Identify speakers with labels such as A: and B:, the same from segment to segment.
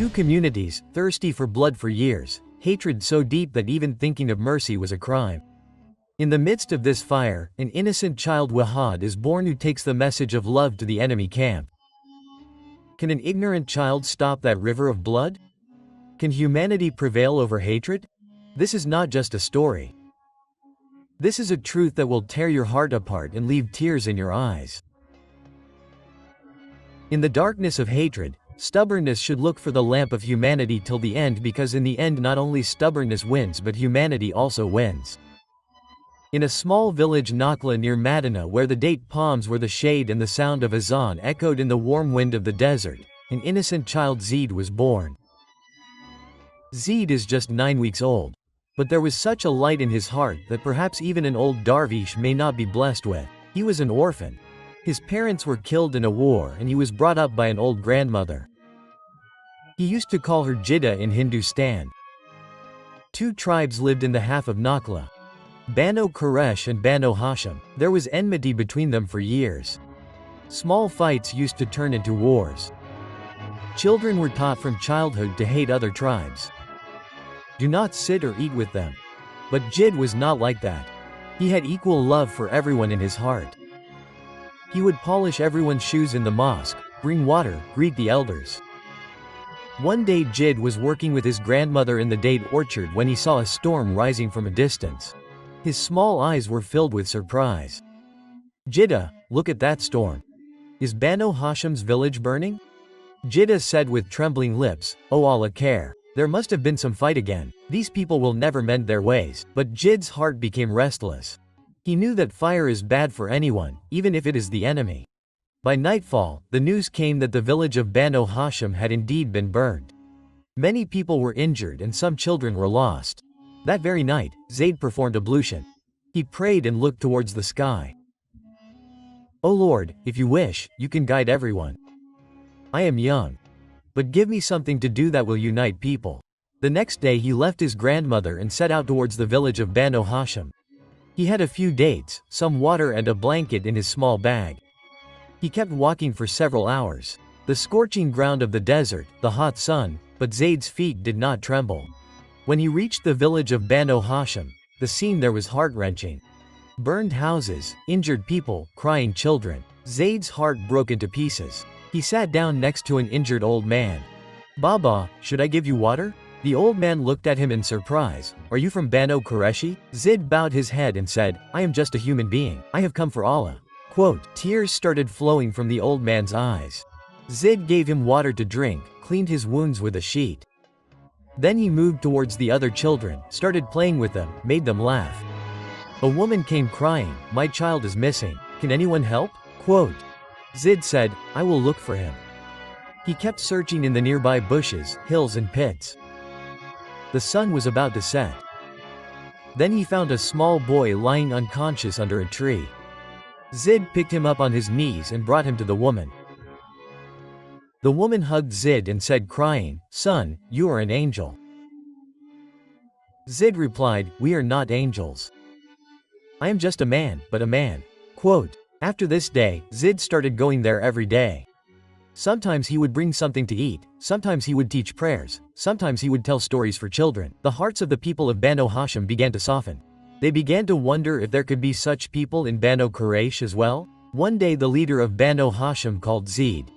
A: Two communities, thirsty for blood for years, hatred so deep that even thinking of mercy was a crime. In the midst of this fire, an innocent child Wahad is born who takes the message of love to the enemy camp. Can an ignorant child stop that river of blood? Can humanity prevail over hatred? This is not just a story. This is a truth that will tear your heart apart and leave tears in your eyes. In the darkness of hatred, stubbornness should look for the lamp of humanity till the end, because in the end not only stubbornness wins but humanity also wins. In a small village Nakhla near Madina, where the date palms were the shade and the sound of azan echoed in the warm wind of the desert, an innocent child Zaid was born. Zaid is just 9 weeks old. But there was such a light in his heart that perhaps even an old darvish may not be blessed with. He was an orphan. His parents were killed in a war and he was brought up by an old grandmother. He used to call her Jidda in Hindustan. Two tribes lived in the half of Nakhla, Banu Quraysh and Banu Hashim. There was enmity between them for years. Small fights used to turn into wars. Children were taught from childhood to hate other tribes. Do not sit or eat with them. But Jid was not like that. He had equal love for everyone in his heart. He would polish everyone's shoes in the mosque, bring water, greet the elders. One day Jid was working with his grandmother in the date orchard when he saw a storm rising from a distance. His small eyes were filled with surprise. Jidda, look at that storm. Is Banu Hashim's village burning? Jidda said with trembling lips, "Oh Allah, care. There must have been some fight again. These people will never mend their ways." But Jid's heart became restless. He knew that fire is bad for anyone, even if it is the enemy. By nightfall, the news came that the village of Banu Hashim had indeed been burned. Many people were injured and some children were lost. That very night, Zaid performed ablution. He prayed and looked towards the sky. "O Lord, if you wish, you can guide everyone. I am young. But give me something to do that will unite people." The next day he left his grandmother and set out towards the village of Banu Hashim. He had a few dates, some water and a blanket in his small bag. He kept walking for several hours. The scorching ground of the desert, the hot sun, but Zaid's feet did not tremble. When he reached the village of Banu Hashim, the scene there was heart-wrenching. Burned houses, injured people, crying children. Zaid's heart broke into pieces. He sat down next to an injured old man. "Baba, should I give you water?" The old man looked at him in surprise. "Are you from Banu Quraysh?" Zaid bowed his head and said, "I am just a human being. I have come for Allah." Quote, tears started flowing from the old man's eyes. Zaid gave him water to drink, cleaned his wounds with a sheet. Then he moved towards the other children, started playing with them, made them laugh. A woman came crying, "My child is missing. Can anyone help?" Quote, Zaid said, "I will look for him." He kept searching in the nearby bushes, hills and pits. The sun was about to set. Then he found a small boy lying unconscious under a tree. Zaid picked him up on his knees and brought him to the woman. The woman hugged Zaid and said crying, "Son, you are an angel." Zaid replied, "We are not angels. I am just a man, but a man." Quote, after this day, Zaid started going there every day. Sometimes he would bring something to eat, sometimes he would teach prayers, sometimes he would tell stories for children. The hearts of the people of Banu Hashim began to soften. They began to wonder if there could be such people in Banu Quraysh as well. One day the leader of Banu Hashim called Zaid.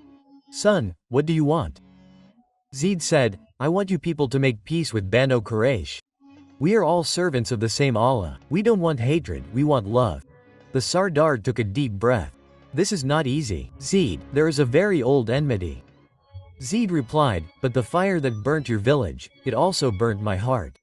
A: "Son, what do you want?" Zaid said, "I want you people to make peace with Banu Quraysh. We are all servants of the same Allah. We don't want hatred, we want love." The Sardar took a deep breath. "This is not easy, Zaid. There is a very old enmity." Zaid replied, "But the fire that burnt your village, it also burnt my heart.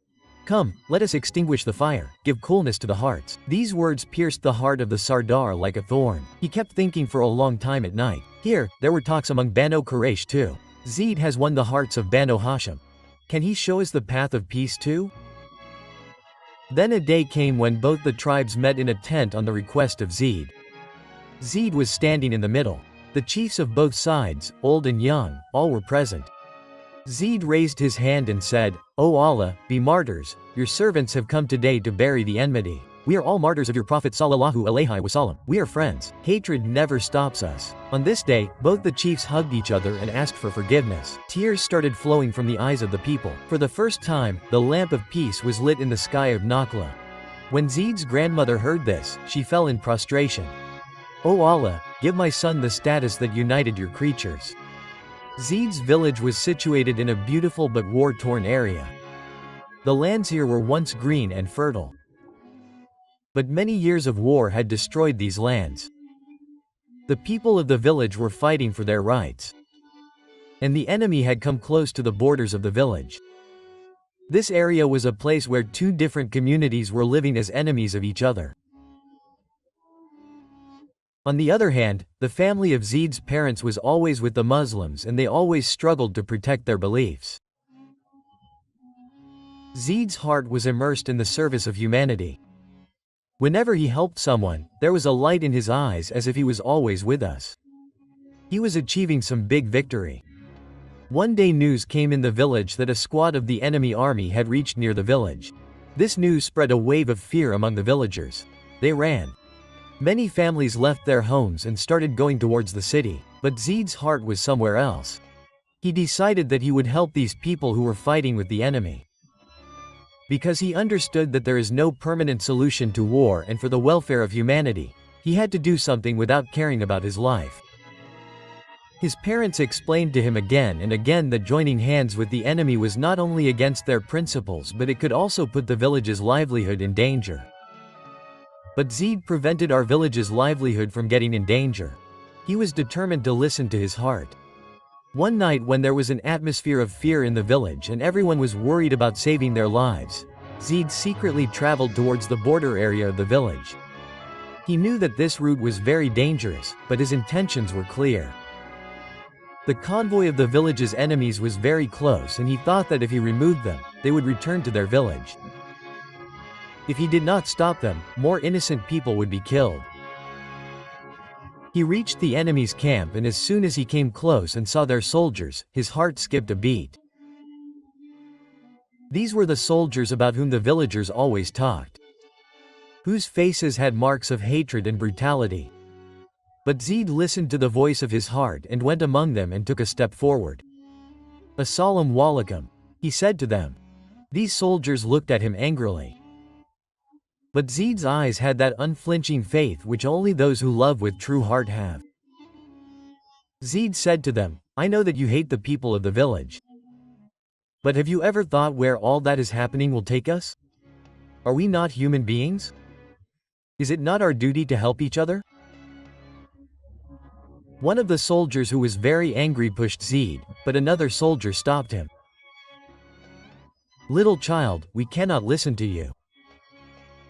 A: Come, let us extinguish the fire, give coolness to the hearts." These words pierced the heart of the Sardar like a thorn. He kept thinking for a long time at night. Here, there were talks among Banu Quraysh too. Zaid has won the hearts of Banu Hashim. Can he show us the path of peace too? Then a day came when both the tribes met in a tent on the request of Zaid. Zaid was standing in the middle. The chiefs of both sides, old and young, all were present. Zaid raised his hand and said, "O Allah, be martyrs, your servants have come today to bury the enmity." We are all martyrs of your Prophet sallallahu alaihi wasallam. We are friends. Hatred never stops us. On this day, both the chiefs hugged each other and asked for forgiveness. Tears started flowing from the eyes of the people. For the first time, the lamp of peace was lit in the sky of Nakhla. When Zaid's grandmother heard this, she fell in prostration. O Allah, give my son the status that united your creatures. Zaid's village was situated in a beautiful but war-torn area. The lands here were once green and fertile. But many years of war had destroyed these lands. The people of the village were fighting for their rights. And the enemy had come close to the borders of the village. This area was a place where two different communities were living as enemies of each other. On the other hand, the family of Zaid's parents was always with the Muslims and they always struggled to protect their beliefs. Zaid's heart was immersed in the service of humanity. Whenever he helped someone, there was a light in his eyes as if he was always with us. He was achieving some big victory. One day news came in the village that a squad of the enemy army had reached near the village. This news spread a wave of fear among the villagers. They ran. Many families left their homes and started going towards the city, but Zaid's heart was somewhere else. He decided that he would help these people who were fighting with the enemy. Because he understood that there is no permanent solution to war and for the welfare of humanity, he had to do something without caring about his life. His parents explained to him again and again that joining hands with the enemy was not only against their principles but it could also put the village's livelihood in danger. But Zaid prevented our village's livelihood from getting in danger. He was determined to listen to his heart. One night when there was an atmosphere of fear in the village and everyone was worried about saving their lives, Zaid secretly traveled towards the border area of the village. He knew that this route was very dangerous, but his intentions were clear. The convoy of the village's enemies was very close and he thought that if he removed them, they would return to their village. If he did not stop them, more innocent people would be killed. He reached the enemy's camp and as soon as he came close and saw their soldiers, his heart skipped a beat. These were the soldiers about whom the villagers always talked, whose faces had marks of hatred and brutality. But Zaid listened to the voice of his heart and went among them and took a step forward. Assalamu alaikum, he said to them. These soldiers looked at him angrily. But Zaid's eyes had that unflinching faith which only those who love with true heart have. Zaid said to them, I know that you hate the people of the village. But have you ever thought where all that is happening will take us? Are we not human beings? Is it not our duty to help each other? One of the soldiers who was very angry pushed Zaid, but another soldier stopped him. Little child, we cannot listen to you.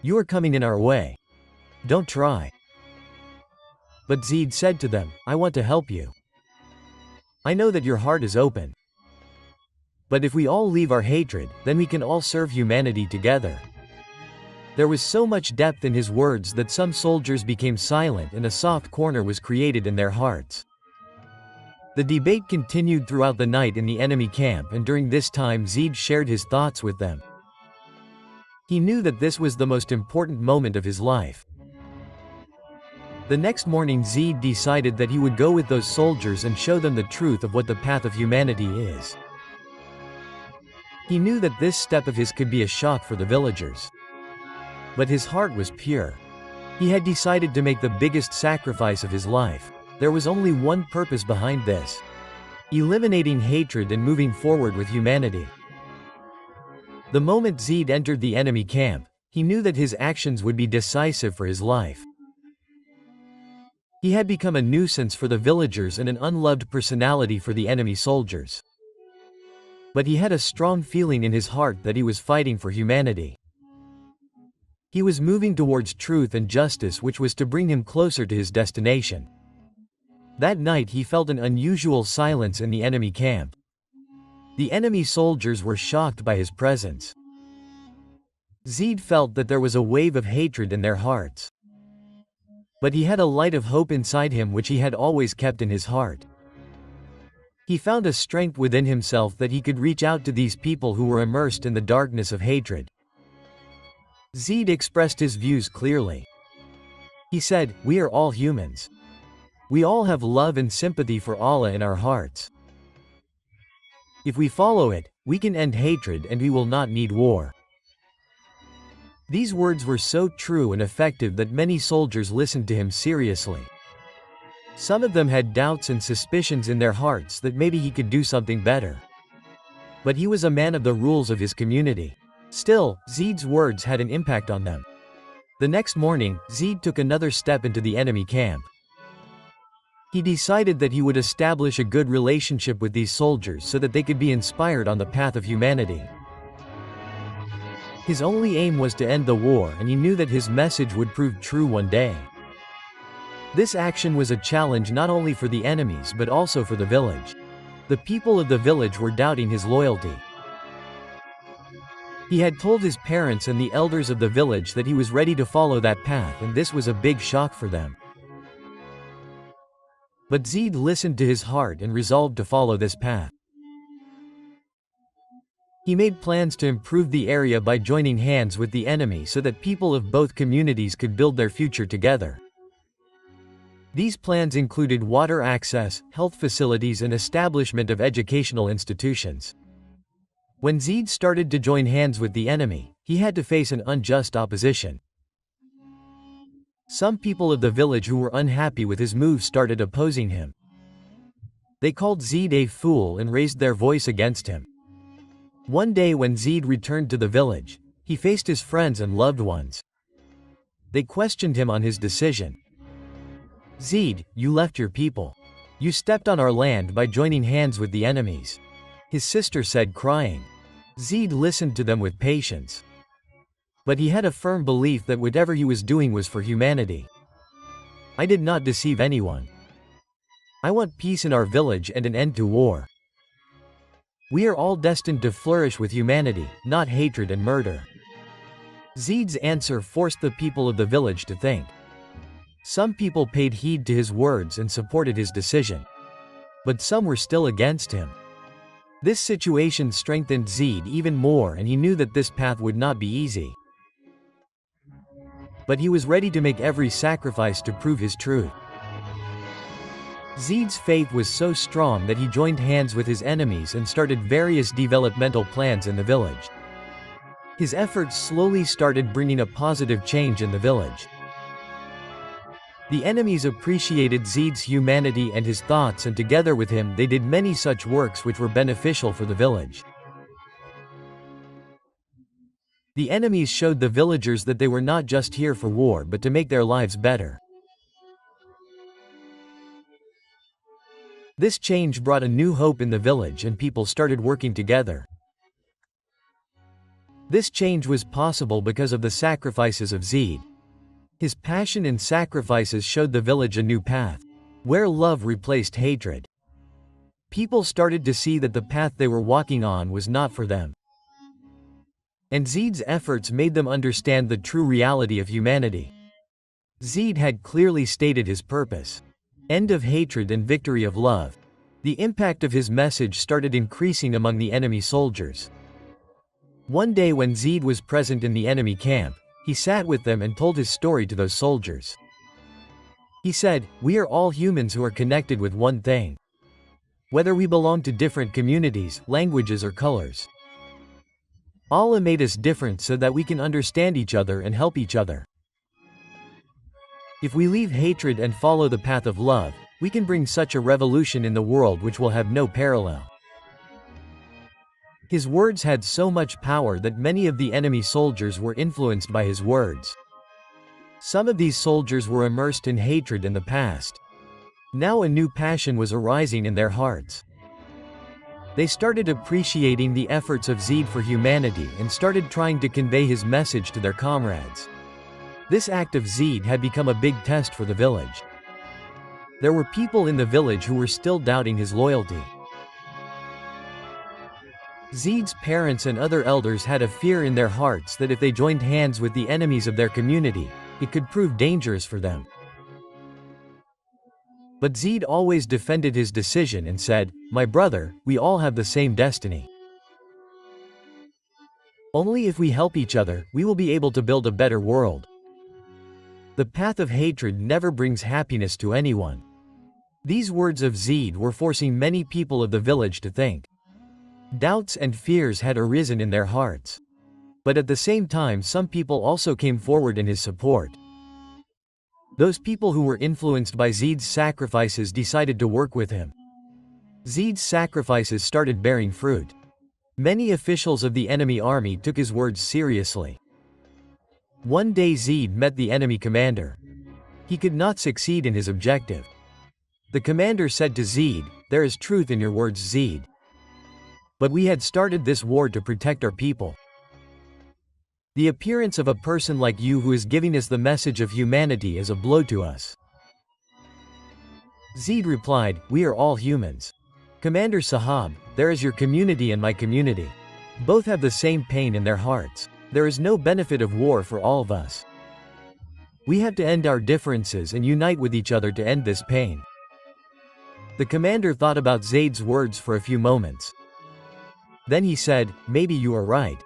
A: You are coming in our way. Don't try. But Zaid said to them, I want to help you. I know that your heart is open. But if we all leave our hatred, then we can all serve humanity together. There was so much depth in his words that some soldiers became silent and a soft corner was created in their hearts. The debate continued throughout the night in the enemy camp and during this time Zaid shared his thoughts with them. He knew that this was the most important moment of his life. The next morning Zaid decided that he would go with those soldiers and show them the truth of what the path of humanity is. He knew that this step of his could be a shock for the villagers. But his heart was pure. He had decided to make the biggest sacrifice of his life. There was only one purpose behind this: eliminating hatred and moving forward with humanity. The moment Zaid entered the enemy camp, he knew that his actions would be decisive for his life. He had become a nuisance for the villagers and an unloved personality for the enemy soldiers. But he had a strong feeling in his heart that he was fighting for humanity. He was moving towards truth and justice, which was to bring him closer to his destination. That night he felt an unusual silence in the enemy camp. The enemy soldiers were shocked by his presence. Zaid felt that there was a wave of hatred in their hearts. But he had a light of hope inside him which he had always kept in his heart. He found a strength within himself that he could reach out to these people who were immersed in the darkness of hatred. Zeid expressed his views clearly. He said, "We are all humans. We all have love and sympathy for Allah in our hearts. If we follow it, we can end hatred and we will not need war." These words were so true and effective that many soldiers listened to him seriously. Some of them had doubts and suspicions in their hearts that maybe he could do something better. But he was a man of the rules of his community. Still, Zeid's words had an impact on them. The next morning, Zeid took another step into the enemy camp. He decided that he would establish a good relationship with these soldiers so that they could be inspired on the path of humanity. His only aim was to end the war, and he knew that his message would prove true one day. This action was a challenge not only for the enemies but also for the village. The people of the village were doubting his loyalty. He had told his parents and the elders of the village that he was ready to follow that path, and this was a big shock for them. But Zeid listened to his heart and resolved to follow this path. He made plans to improve the area by joining hands with the enemy so that people of both communities could build their future together. These plans included water access, health facilities, and establishment of educational institutions. When Zeid started to join hands with the enemy, he had to face an unjust opposition. Some people of the village who were unhappy with his moves started opposing him. They called Zeid a fool and raised their voice against him. One day when Zeid returned to the village, he faced his friends and loved ones. They questioned him on his decision. "Zeid, you left your people. You stepped on our land by joining hands with the enemies," his sister said, crying. Zeid listened to them with patience. But he had a firm belief that whatever he was doing was for humanity. "I did not deceive anyone. I want peace in our village and an end to war. We are all destined to flourish with humanity, not hatred and murder." Zeid's answer forced the people of the village to think. Some people paid heed to his words and supported his decision. But some were still against him. This situation strengthened Zeid even more, and he knew that this path would not be easy. But he was ready to make every sacrifice to prove his truth. Zeid's faith was so strong that he joined hands with his enemies and started various developmental plans in the village. His efforts slowly started bringing a positive change in the village. The enemies appreciated Zeid's humanity and his thoughts, and together with him they did many such works which were beneficial for the village. The enemies showed the villagers that they were not just here for war but to make their lives better. This change brought a new hope in the village, and people started working together. This change was possible because of the sacrifices of Zeid. His passion and sacrifices showed the village a new path, where love replaced hatred. People started to see that the path they were walking on was not for them. And Zeid's efforts made them understand the true reality of humanity. Zeid had clearly stated his purpose: end of hatred and victory of love. The impact of his message started increasing among the enemy soldiers. One day when Zeid was present in the enemy camp, he sat with them and told his story to those soldiers. He said, "We are all humans who are connected with one thing. Whether we belong to different communities, languages, or colors. Allah made us different so that we can understand each other and help each other. If we leave hatred and follow the path of love, we can bring such a revolution in the world which will have no parallel." His words had so much power that many of the enemy soldiers were influenced by his words. Some of these soldiers were immersed in hatred in the past. Now a new passion was arising in their hearts. They started appreciating the efforts of Zeid for humanity and started trying to convey his message to their comrades. This act of Zeid had become a big test for the village. There were people in the village who were still doubting his loyalty. Zeid's parents and other elders had a fear in their hearts that if they joined hands with the enemies of their community, it could prove dangerous for them. But Zeid always defended his decision and said, "My brother, we all have the same destiny. Only if we help each other, we will be able to build a better world. The path of hatred never brings happiness to anyone. These words of Zeid were forcing many people of the village to think. Doubts and fears had arisen in their hearts. But at the same time, some people also came forward in his support. Those people who were influenced by Zeid's sacrifices decided to work with him. Zeid's sacrifices started bearing fruit. Many officials of the enemy army took his words seriously. One day Zeid met the enemy commander. He could not succeed in his objective. The commander said to Zeid, "There is truth in your words, Zeid. But we had started this war to protect our people. The appearance of a person like you who is giving us the message of humanity is a blow to us." Zeid replied, "We are all humans. Commander Sahab, there is your community and my community. Both have the same pain in their hearts. There is no benefit of war for all of us. We have to end our differences and unite with each other to end this pain." The commander thought about Zeid's words for a few moments. Then he said, "Maybe you are right.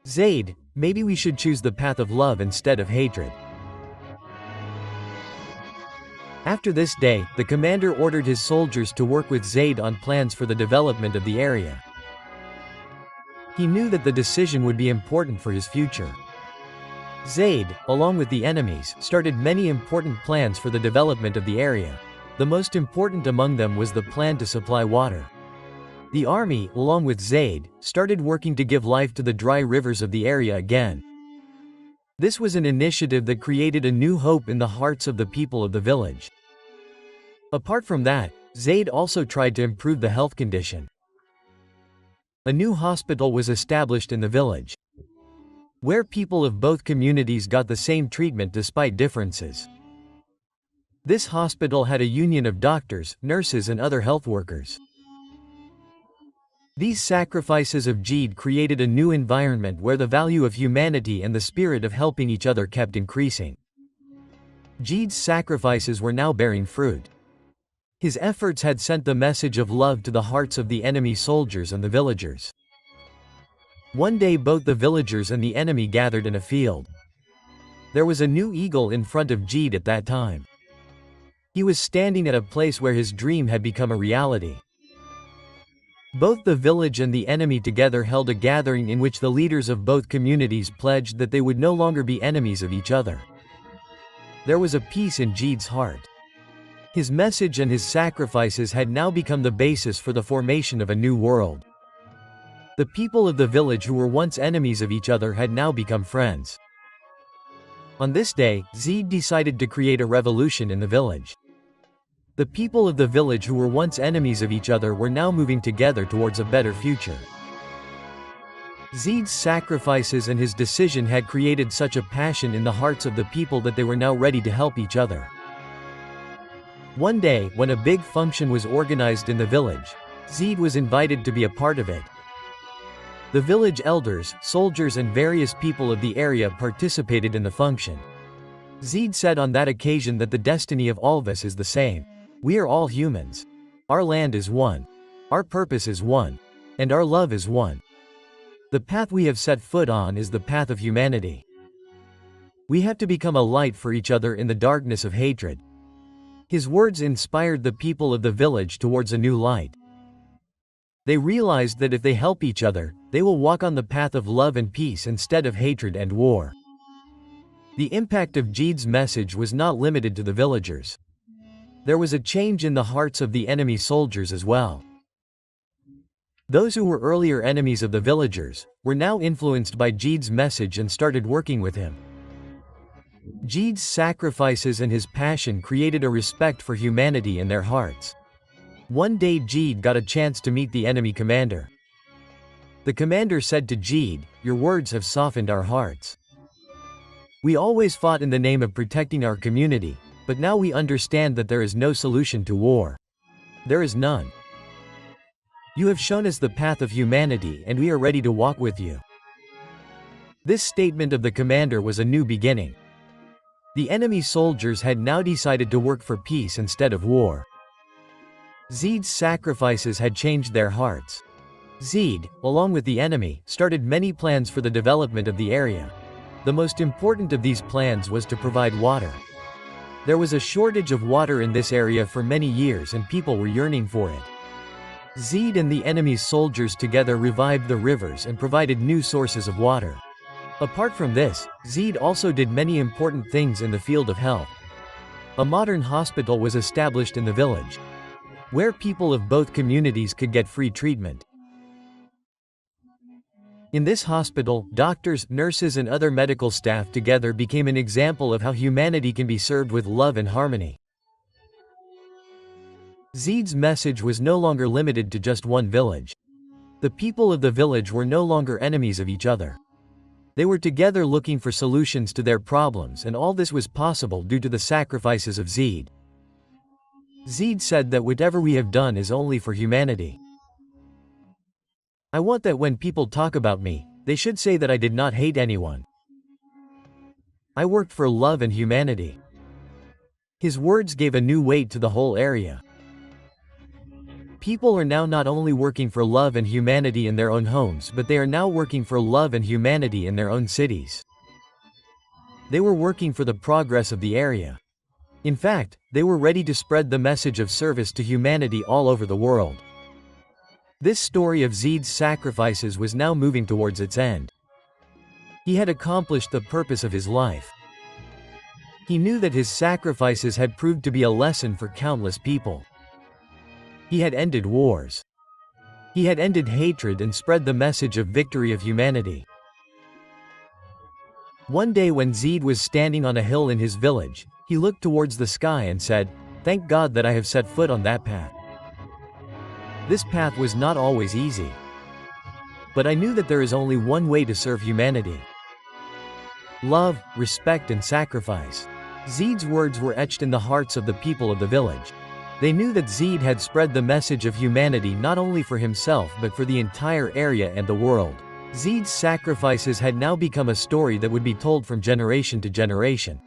A: Zeid, maybe we should choose the path of love instead of hatred." After this day, the commander ordered his soldiers to work with Zeid on plans for the development of the area. He knew that the decision would be important for his future. Zeid, along with the enemies, started many important plans for the development of the area. The most important among them was the plan to supply water. The army, along with Zeid, started working to give life to the dry rivers of the area again. This was an initiative that created a new hope in the hearts of the people of the village. Apart from that, Zeid also tried to improve the health condition. A new hospital was established in the village, where people of both communities got the same treatment despite differences. This hospital had a union of doctors, nurses and other health workers. These sacrifices of Zeid created a new environment where the value of humanity and the spirit of helping each other kept increasing. Zeid's sacrifices were now bearing fruit. His efforts had sent the message of love to the hearts of the enemy soldiers and the villagers. One day both the villagers and the enemy gathered in a field. There was a new eagle in front of Zeid at that time. He was standing at a place where his dream had become a reality. Both the village and the enemy together held a gathering in which the leaders of both communities pledged that they would no longer be enemies of each other. There was a peace in Zeid's heart. His message and his sacrifices had now become the basis for the formation of a new world. The people of the village who were once enemies of each other had now become friends. On this day, Zeid decided to create a revolution in the village. The people of the village who were once enemies of each other were now moving together towards a better future. Zeid's sacrifices and his decision had created such a passion in the hearts of the people that they were now ready to help each other. One day, when a big function was organized in the village, Zeid was invited to be a part of it. The village elders, soldiers and various people of the area participated in the function. Zeid said on that occasion that the destiny of all of us is the same. We are all humans. Our land is one. Our purpose is one. And our love is one. The path we have set foot on is the path of humanity. We have to become a light for each other in the darkness of hatred. His words inspired the people of the village towards a new light. They realized that if they help each other, they will walk on the path of love and peace instead of hatred and war. The impact of Zeid's message was not limited to the villagers. There was a change in the hearts of the enemy soldiers as well. Those who were earlier enemies of the villagers were now influenced by Zeid's message and started working with him. Zeid's sacrifices and his passion created a respect for humanity in their hearts. One day Zeid got a chance to meet the enemy commander. The commander said to Zeid, "Your words have softened our hearts. We always fought in the name of protecting our community, but now we understand that there is no solution to war. There is none. You have shown us the path of humanity and we are ready to walk with you." This statement of the commander was a new beginning. The enemy soldiers had now decided to work for peace instead of war. Zeid's sacrifices had changed their hearts. Zeid, along with the enemy, started many plans for the development of the area. The most important of these plans was to provide water. There was a shortage of water in this area for many years and people were yearning for it. Zeid and the enemy's soldiers together revived the rivers and provided new sources of water. Apart from this, Zeid also did many important things in the field of health. A modern hospital was established in the village, where people of both communities could get free treatment. In this hospital, doctors, nurses and other medical staff together became an example of how humanity can be served with love and harmony. Zeid's message was no longer limited to just one village. The people of the village were no longer enemies of each other. They were together looking for solutions to their problems, and all this was possible due to the sacrifices of Zeid. Zeid said that whatever we have done is only for humanity. I want that when people talk about me, they should say that I did not hate anyone. I worked for love and humanity. His words gave a new weight to the whole area. People are now not only working for love and humanity in their own homes, but they are now working for love and humanity in their own cities. They were working for the progress of the area. In fact, they were ready to spread the message of service to humanity all over the world. This story of Zeid's sacrifices was now moving towards its end. He had accomplished the purpose of his life. He knew that his sacrifices had proved to be a lesson for countless people. He had ended wars. He had ended hatred and spread the message of victory of humanity. One day when Zeid was standing on a hill in his village, he looked towards the sky and said, "Thank God that I have set foot on that path." This path was not always easy. But I knew that there is only one way to serve humanity. Love, respect and sacrifice. Zeid's words were etched in the hearts of the people of the village. They knew that Zeid had spread the message of humanity not only for himself but for the entire area and the world. Zeid's sacrifices had now become a story that would be told from generation to generation.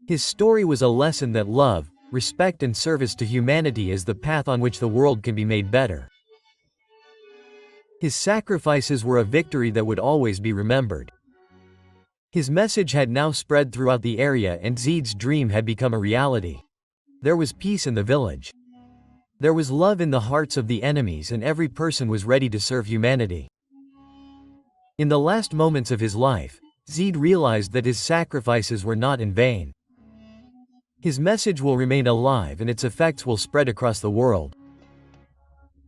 A: His story was a lesson that love, respect and service to humanity is the path on which the world can be made better. His sacrifices were a victory that would always be remembered. His message had now spread throughout the area and Zeid's dream had become a reality. There was peace in the village. There was love in the hearts of the enemies and every person was ready to serve humanity. In the last moments of his life, Zeid realized that his sacrifices were not in vain. His message will remain alive and its effects will spread across the world.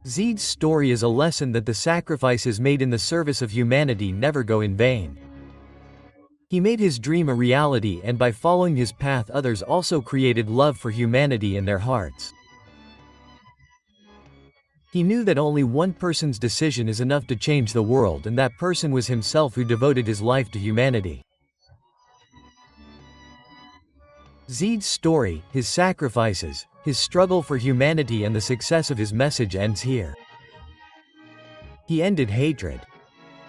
A: Zeid's story is a lesson that the sacrifices made in the service of humanity never go in vain. He made his dream a reality and by following his path others also created love for humanity in their hearts. He knew that only one person's decision is enough to change the world and that person was himself who devoted his life to humanity. Zeid's story, his sacrifices, his struggle for humanity and the success of his message ends here. He ended hatred.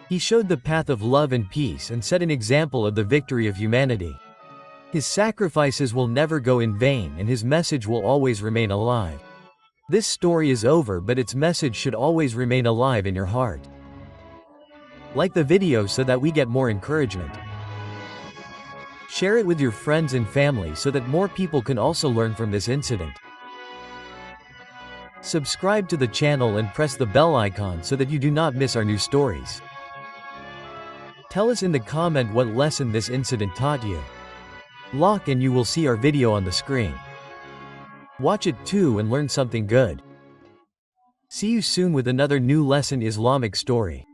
A: He showed the path of love and peace and set an example of the victory of humanity. His sacrifices will never go in vain and his message will always remain alive. This story is over but its message should always remain alive in your heart. Like the video so that we get more encouragement. Share it with your friends and family so that more people can also learn from this incident. Subscribe to the channel and press the bell icon so that you do not miss our new stories. Tell us in the comment what lesson this incident taught you. Lock and you will see our video on the screen. Watch it too and learn something good. See you soon with another new lesson Islamic story.